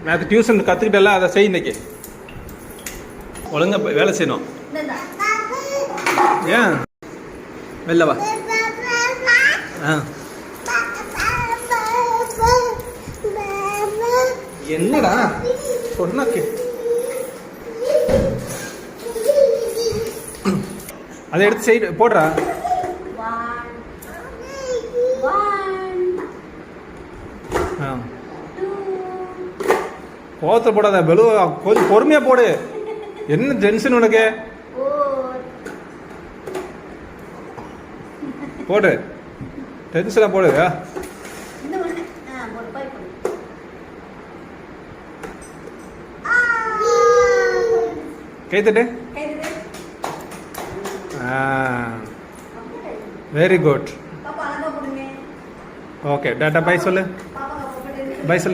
நேற்று டியூஷன் கற்றுக்கிட்டல அதை செய் இன்னைக்கு ஒழுங்காக வேலை செய்யணும். ஏன் வெளில வா. ஆ என்னடா சொன்னாக்கு அதை எடுத்து செய் போடுறா. கோவத்தில் போடாத பெலு, கொஞ்சம் பொறுமையா போடு. என்ன டென்ஷன் உனக்கு? போடு, டென்ஷனா போடு. கை தட்டு. Very good. Okay tata bye சொல்லு. பை சொல்லு.